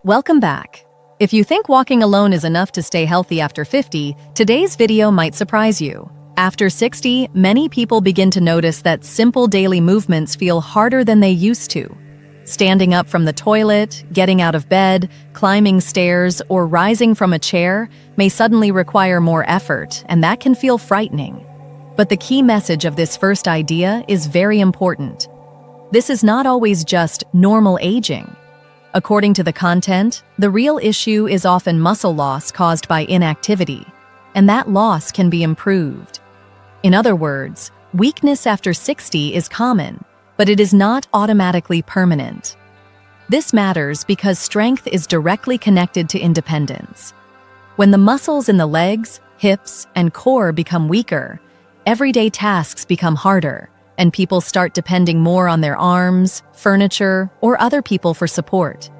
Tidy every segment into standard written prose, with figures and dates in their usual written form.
Welcome back. If you think walking alone is enough to stay healthy after 50, today's video might surprise you. After 60, many people begin to notice that simple daily movements feel harder than they used to. Standing up from the toilet, getting out of bed, climbing stairs, or rising from a chair may suddenly require more effort, and that can feel frightening. But the key message of this first idea is very important. This is not always just normal aging. According to the content, the real issue is often muscle loss caused by inactivity, and that loss can be improved. In other words, weakness after 60 is common, but it is not automatically permanent. This matters because strength is directly connected to independence. When the muscles in the legs, hips, and core become weaker, everyday tasks become harder, and people start depending more on their arms, furniture, or other people for support.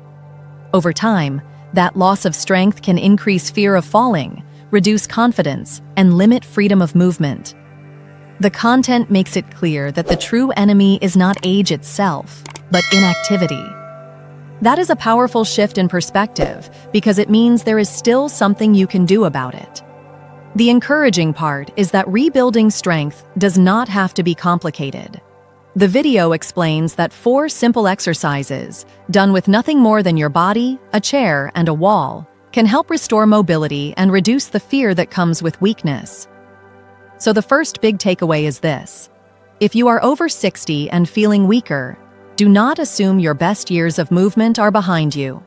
Over time, that loss of strength can increase fear of falling, reduce confidence, and limit freedom of movement. The content makes it clear that the true enemy is not age itself, but inactivity. That is a powerful shift in perspective because it means there is still something you can do about it. The encouraging part is that rebuilding strength does not have to be complicated. The video explains that 4 simple exercises, done with nothing more than your body, a chair, and a wall, can help restore mobility and reduce the fear that comes with weakness. So the first big takeaway is this. If you are over 60 and feeling weaker, do not assume your best years of movement are behind you.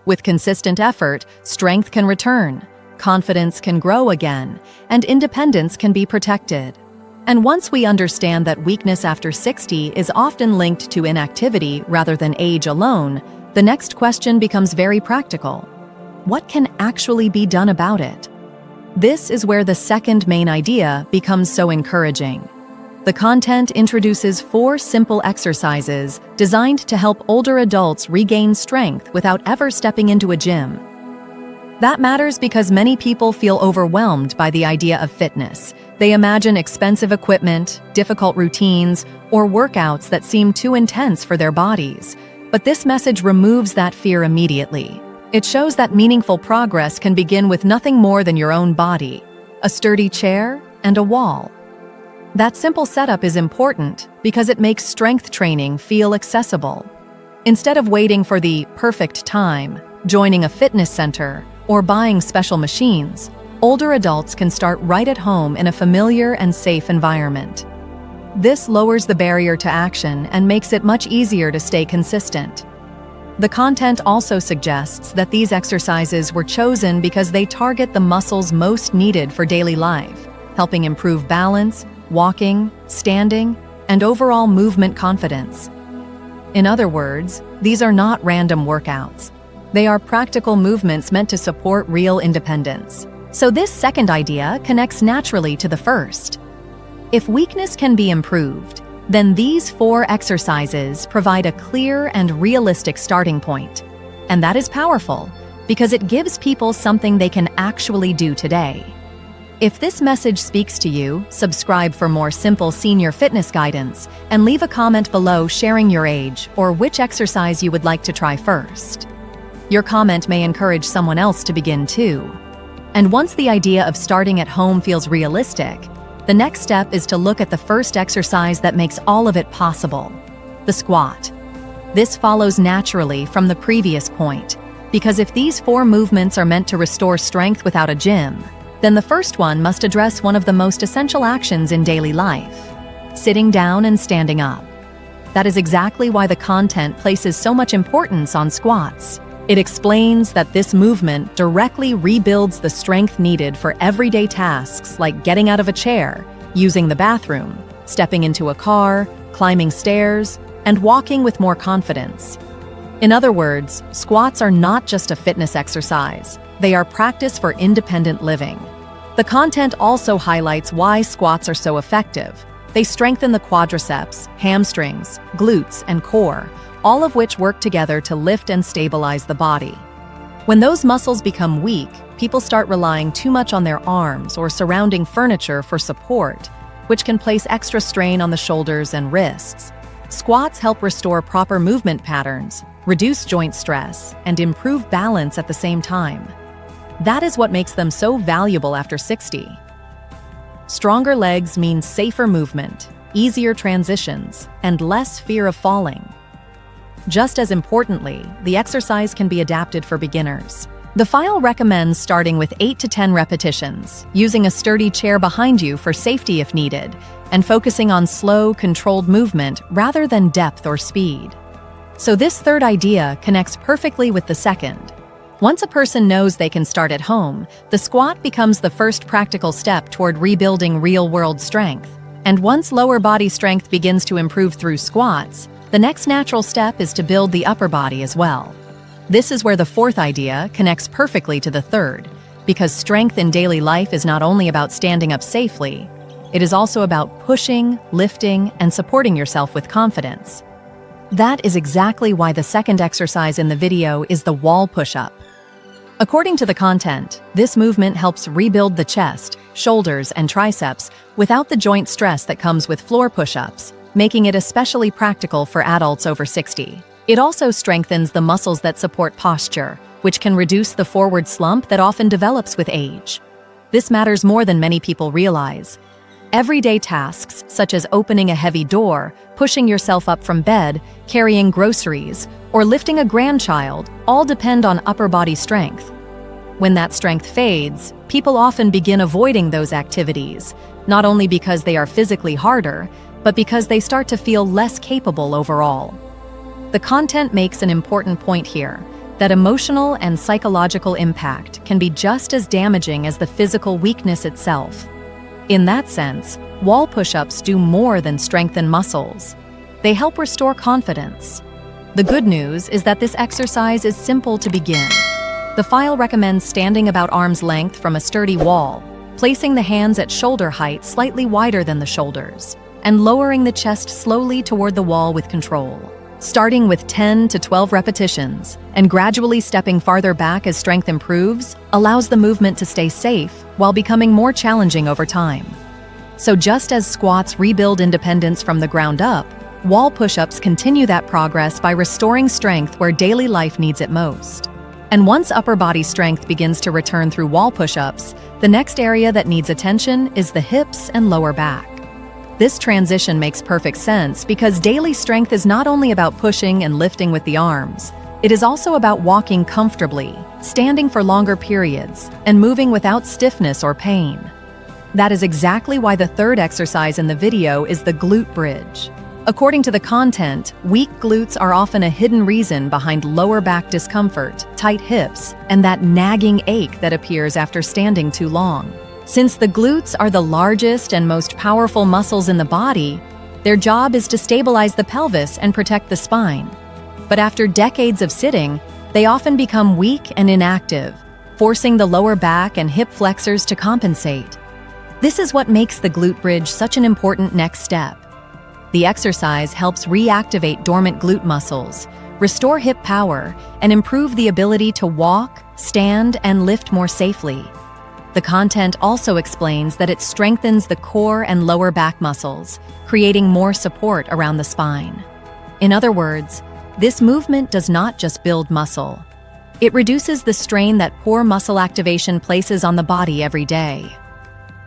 With consistent effort, strength can return, confidence can grow again, and independence can be protected. And once we understand that weakness after 60 is often linked to inactivity rather than age alone, the next question becomes very practical. What can actually be done about it? This is where the second main idea becomes so encouraging. The content introduces 4 simple exercises designed to help older adults regain strength without ever stepping into a gym. That matters because many people feel overwhelmed by the idea of fitness. They imagine expensive equipment, difficult routines, or workouts that seem too intense for their bodies. But this message removes that fear immediately. It shows that meaningful progress can begin with nothing more than your own body, a sturdy chair, and a wall. That simple setup is important because it makes strength training feel accessible. Instead of waiting for the perfect time, joining a fitness center, or buying special machines, older adults can start right at home in a familiar and safe environment. This lowers the barrier to action and makes it much easier to stay consistent. The content also suggests that these exercises were chosen because they target the muscles most needed for daily life, helping improve balance, walking, standing, and overall movement confidence. In other words, these are not random workouts. They are practical movements meant to support real independence. So this second idea connects naturally to the first. If weakness can be improved, then these 4 exercises provide a clear and realistic starting point. And that is powerful because it gives people something they can actually do today. If this message speaks to you, subscribe for more simple senior fitness guidance and leave a comment below sharing your age or which exercise you would like to try first. Your comment may encourage someone else to begin too. And once the idea of starting at home feels realistic, the next step is to look at the first exercise that makes all of it possible, the squat. This follows naturally from the previous point, because if these 4 movements are meant to restore strength without a gym, then the first one must address one of the most essential actions in daily life, sitting down and standing up. That is exactly why the content places so much importance on squats. It explains that this movement directly rebuilds the strength needed for everyday tasks like getting out of a chair, using the bathroom, stepping into a car, climbing stairs, and walking with more confidence. In other words, squats are not just a fitness exercise. They are practice for independent living. The content also highlights why squats are so effective. They strengthen the quadriceps, hamstrings, glutes, and core, all of which work together to lift and stabilize the body. When those muscles become weak, people start relying too much on their arms or surrounding furniture for support, which can place extra strain on the shoulders and wrists. Squats help restore proper movement patterns, reduce joint stress, and improve balance at the same time. That is what makes them so valuable after 60. Stronger legs mean safer movement, easier transitions, and less fear of falling. Just as importantly, the exercise can be adapted for beginners. The file recommends starting with 8 to 10 repetitions, using a sturdy chair behind you for safety if needed, and focusing on slow, controlled movement rather than depth or speed. So this third idea connects perfectly with the second. Once a person knows they can start at home, the squat becomes the first practical step toward rebuilding real-world strength. And once lower body strength begins to improve through squats, the next natural step is to build the upper body as well. This is where the fourth idea connects perfectly to the third, because strength in daily life is not only about standing up safely, it is also about pushing, lifting, and supporting yourself with confidence. That is exactly why the second exercise in the video is the wall push-up. According to the content, this movement helps rebuild the chest, shoulders, and triceps without the joint stress that comes with floor push-ups, making it especially practical for adults over 60. It also strengthens the muscles that support posture, which can reduce the forward slump that often develops with age. This matters more than many people realize. Everyday tasks, such as opening a heavy door, pushing yourself up from bed, carrying groceries, or lifting a grandchild, all depend on upper body strength. When that strength fades, people often begin avoiding those activities, not only because they are physically harder, but because they start to feel less capable overall. The content makes an important point here, that emotional and psychological impact can be just as damaging as the physical weakness itself. In that sense, wall push-ups do more than strengthen muscles. They help restore confidence. The good news is that this exercise is simple to begin. The file recommends standing about arm's length from a sturdy wall, placing the hands at shoulder height slightly wider than the shoulders, and lowering the chest slowly toward the wall with control. Starting with 10 to 12 repetitions and gradually stepping farther back as strength improves allows the movement to stay safe while becoming more challenging over time. So just as squats rebuild independence from the ground up, wall push-ups continue that progress by restoring strength where daily life needs it most. And once upper body strength begins to return through wall push-ups, the next area that needs attention is the hips and lower back. This transition makes perfect sense because daily strength is not only about pushing and lifting with the arms, it is also about walking comfortably, standing for longer periods, and moving without stiffness or pain. That is exactly why the third exercise in the video is the glute bridge. According to the content, weak glutes are often a hidden reason behind lower back discomfort, tight hips, and that nagging ache that appears after standing too long. Since the glutes are the largest and most powerful muscles in the body, their job is to stabilize the pelvis and protect the spine. But after decades of sitting, they often become weak and inactive, forcing the lower back and hip flexors to compensate. This is what makes the glute bridge such an important next step. The exercise helps reactivate dormant glute muscles, restore hip power, and improve the ability to walk, stand, and lift more safely. The content also explains that it strengthens the core and lower back muscles, creating more support around the spine. In other words, this movement does not just build muscle. It reduces the strain that poor muscle activation places on the body every day.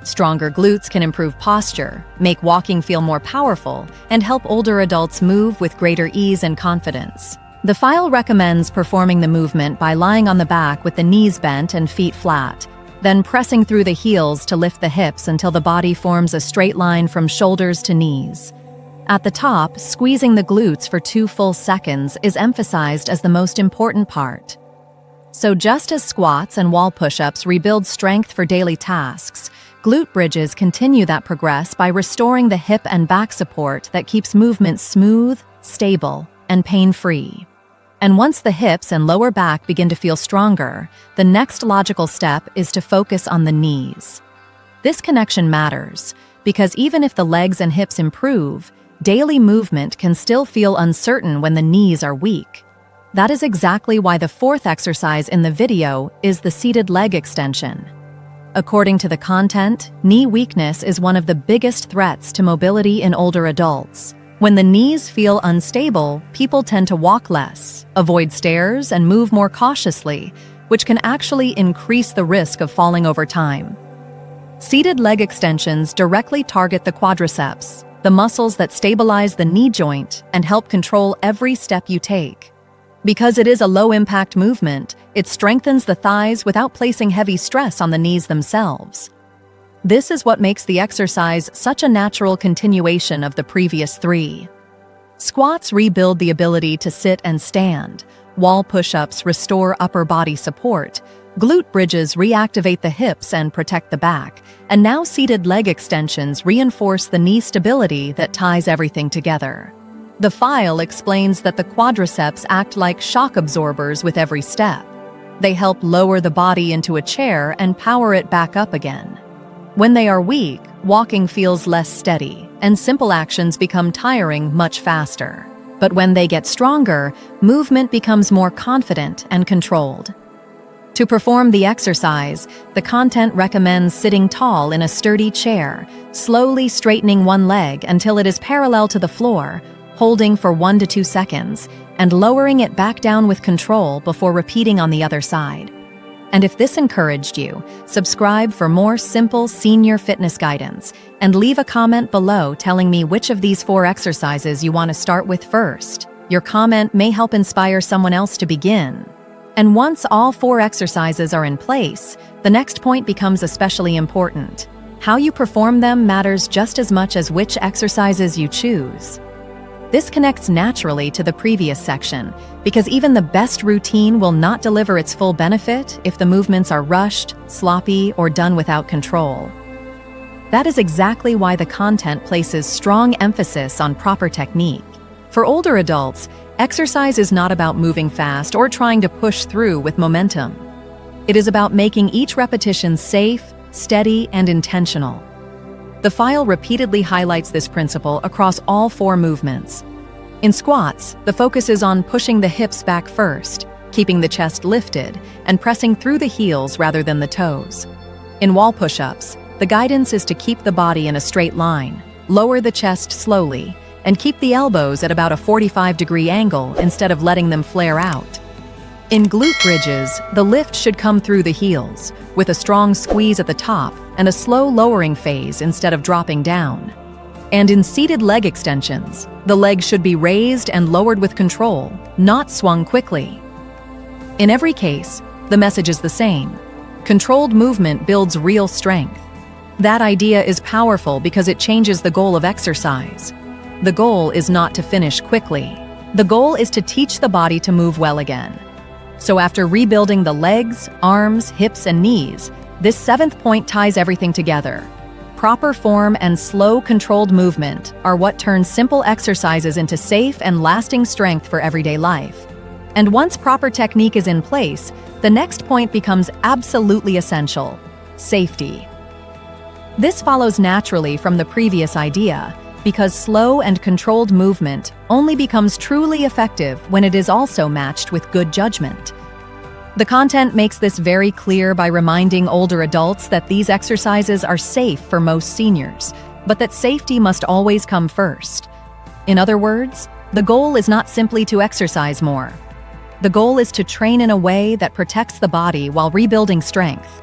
Stronger glutes can improve posture, make walking feel more powerful, and help older adults move with greater ease and confidence. The file recommends performing the movement by lying on the back with the knees bent and feet flat, then pressing through the heels to lift the hips until the body forms a straight line from shoulders to knees. At the top, squeezing the glutes for 2 full seconds is emphasized as the most important part. So just as squats and wall push-ups rebuild strength for daily tasks, glute bridges continue that progress by restoring the hip and back support that keeps movement smooth, stable, and pain-free. And once the hips and lower back begin to feel stronger, the next logical step is to focus on the knees. This connection matters because even if the legs and hips improve, daily movement can still feel uncertain when the knees are weak. That is exactly why the fourth exercise in the video is the seated leg extension. According to the content, knee weakness is one of the biggest threats to mobility in older adults. When the knees feel unstable, people tend to walk less, avoid stairs, and move more cautiously, which can actually increase the risk of falling over time. Seated leg extensions directly target the quadriceps, the muscles that stabilize the knee joint and help control every step you take. Because it is a low-impact movement, it strengthens the thighs without placing heavy stress on the knees themselves. This is what makes the exercise such a natural continuation of the previous three. Squats rebuild the ability to sit and stand. Wall push-ups restore upper body support. Glute bridges reactivate the hips and protect the back. And now seated leg extensions reinforce the knee stability that ties everything together. The file explains that the quadriceps act like shock absorbers with every step. They help lower the body into a chair and power it back up again. When they are weak, walking feels less steady, and simple actions become tiring much faster. But when they get stronger, movement becomes more confident and controlled. To perform the exercise, the content recommends sitting tall in a sturdy chair, slowly straightening one leg until it is parallel to the floor, holding for 1 to 2 seconds, and lowering it back down with control before repeating on the other side. And if this encouraged you, subscribe for more simple senior fitness guidance, and leave a comment below telling me which of these 4 exercises you want to start with first. Your comment may help inspire someone else to begin. And once all 4 exercises are in place, the next point becomes especially important. How you perform them matters just as much as which exercises you choose. This connects naturally to the previous section, because even the best routine will not deliver its full benefit if the movements are rushed, sloppy, or done without control. That is exactly why the content places strong emphasis on proper technique. For older adults, exercise is not about moving fast or trying to push through with momentum. It is about making each repetition safe, steady, and intentional. The file repeatedly highlights this principle across all 4 movements. In squats, the focus is on pushing the hips back first, keeping the chest lifted, and pressing through the heels rather than the toes. In wall push-ups, the guidance is to keep the body in a straight line, lower the chest slowly, and keep the elbows at about a 45-degree angle instead of letting them flare out. In glute bridges, the lift should come through the heels, with a strong squeeze at the top and a slow lowering phase instead of dropping down. And in seated leg extensions, the legs should be raised and lowered with control, not swung quickly. In every case, the message is the same. Controlled movement builds real strength. That idea is powerful because it changes the goal of exercise. The goal is not to finish quickly. The goal is to teach the body to move well again. So after rebuilding the legs, arms, hips, and knees, this 7th point ties everything together. Proper form and slow, controlled movement are what turns simple exercises into safe and lasting strength for everyday life. And once proper technique is in place, the next point becomes absolutely essential: safety. This follows naturally from the previous idea, because slow and controlled movement only becomes truly effective when it is also matched with good judgment. The content makes this very clear by reminding older adults that these exercises are safe for most seniors, but that safety must always come first. In other words, the goal is not simply to exercise more. The goal is to train in a way that protects the body while rebuilding strength.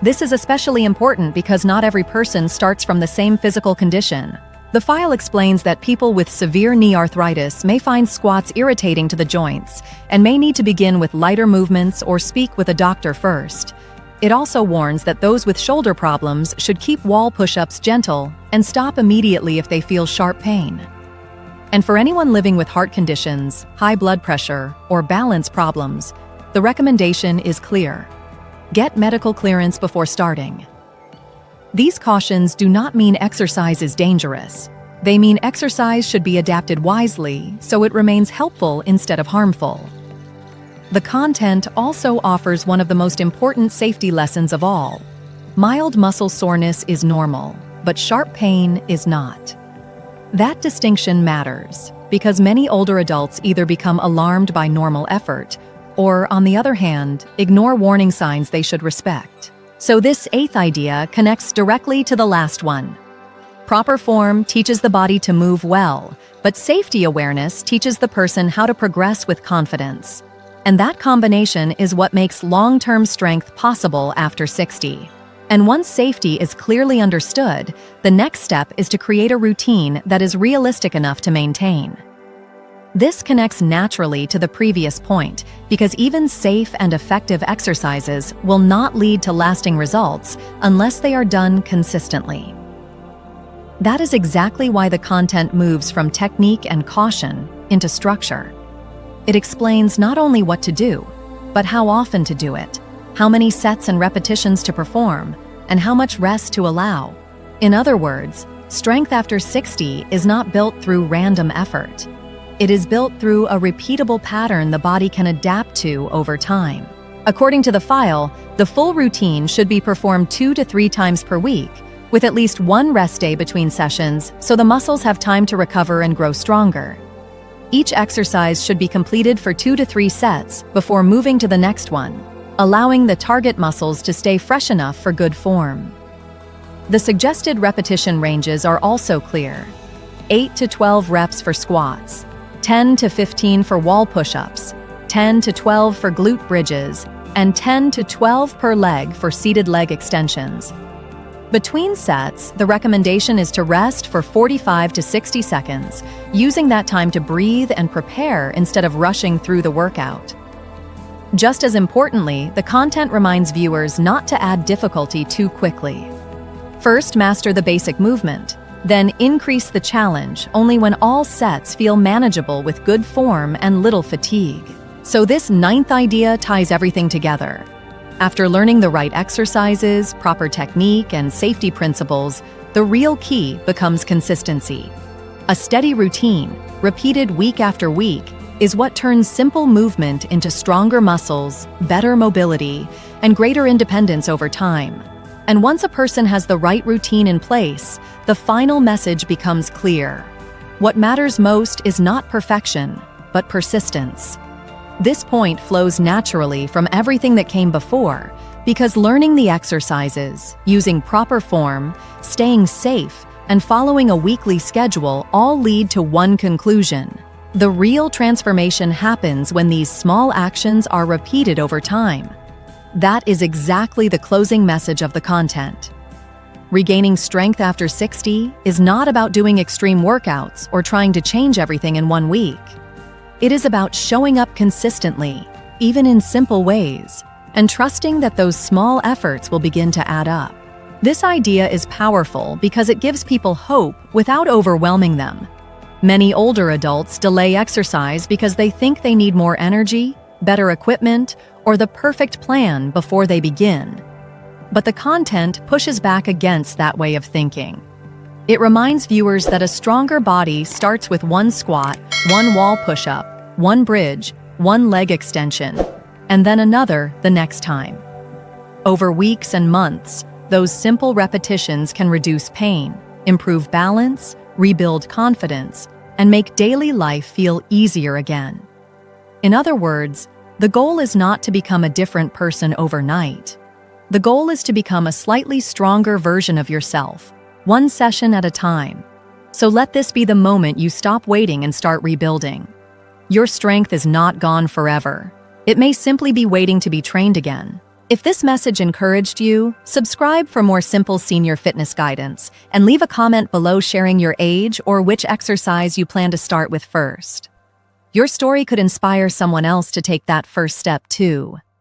This is especially important because not every person starts from the same physical condition. The file explains that people with severe knee arthritis may find squats irritating to the joints and may need to begin with lighter movements or speak with a doctor first. It also warns that those with shoulder problems should keep wall push-ups gentle and stop immediately if they feel sharp pain. And for anyone living with heart conditions, high blood pressure, or balance problems, the recommendation is clear: get medical clearance before starting. These cautions do not mean exercise is dangerous. They mean exercise should be adapted wisely so it remains helpful instead of harmful. The content also offers one of the most important safety lessons of all. Mild muscle soreness is normal, but sharp pain is not. That distinction matters because many older adults either become alarmed by normal effort or, on the other hand, ignore warning signs they should respect. So this 8th idea connects directly to the last one. Proper form teaches the body to move well, but safety awareness teaches the person how to progress with confidence. And that combination is what makes long-term strength possible after 60. And once safety is clearly understood, the next step is to create a routine that is realistic enough to maintain. This connects naturally to the previous point, because even safe and effective exercises will not lead to lasting results unless they are done consistently. That is exactly why the content moves from technique and caution into structure. It explains not only what to do, but how often to do it, how many sets and repetitions to perform, and how much rest to allow. In other words, strength after 60 is not built through random effort. It is built through a repeatable pattern the body can adapt to over time. According to the file, the full routine should be performed 2 to 3 times per week, with at least one rest day between sessions so the muscles have time to recover and grow stronger. Each exercise should be completed for 2 to 3 sets before moving to the next one, allowing the target muscles to stay fresh enough for good form. The suggested repetition ranges are also clear: 8 to 12 reps for squats, 10 to 15 for wall push-ups, 10 to 12 for glute bridges, and 10 to 12 per leg for seated leg extensions. Between sets, the recommendation is to rest for 45 to 60 seconds, using that time to breathe and prepare instead of rushing through the workout. Just as importantly, the content reminds viewers not to add difficulty too quickly. First, master the basic movement, then increase the challenge only when all sets feel manageable with good form and little fatigue. So this 9th idea ties everything together. After learning the right exercises, proper technique, and safety principles, the real key becomes consistency. A steady routine, repeated week after week, is what turns simple movement into stronger muscles, better mobility, and greater independence over time. And once a person has the right routine in place, the final message becomes clear. What matters most is not perfection, but persistence. This point flows naturally from everything that came before, because learning the exercises, using proper form, staying safe, and following a weekly schedule all lead to one conclusion. The real transformation happens when these small actions are repeated over time. That is exactly the closing message of the content. Regaining strength after 60 is not about doing extreme workouts or trying to change everything in one week. It is about showing up consistently, even in simple ways, and trusting that those small efforts will begin to add up. This idea is powerful because it gives people hope without overwhelming them. Many older adults delay exercise because they think they need more energy, better equipment, or the perfect plan before they begin. But the content pushes back against that way of thinking. It reminds viewers that a stronger body starts with one squat, one wall push-up, one bridge, one leg extension, and then another the next time. Over weeks and months, those simple repetitions can reduce pain, improve balance, rebuild confidence, and make daily life feel easier again. In other words, the goal is not to become a different person overnight. The goal is to become a slightly stronger version of yourself, one session at a time. So let this be the moment you stop waiting and start rebuilding. Your strength is not gone forever. It may simply be waiting to be trained again. If this message encouraged you, subscribe for more simple senior fitness guidance, and leave a comment below sharing your age or which exercise you plan to start with first. Your story could inspire someone else to take that first step too.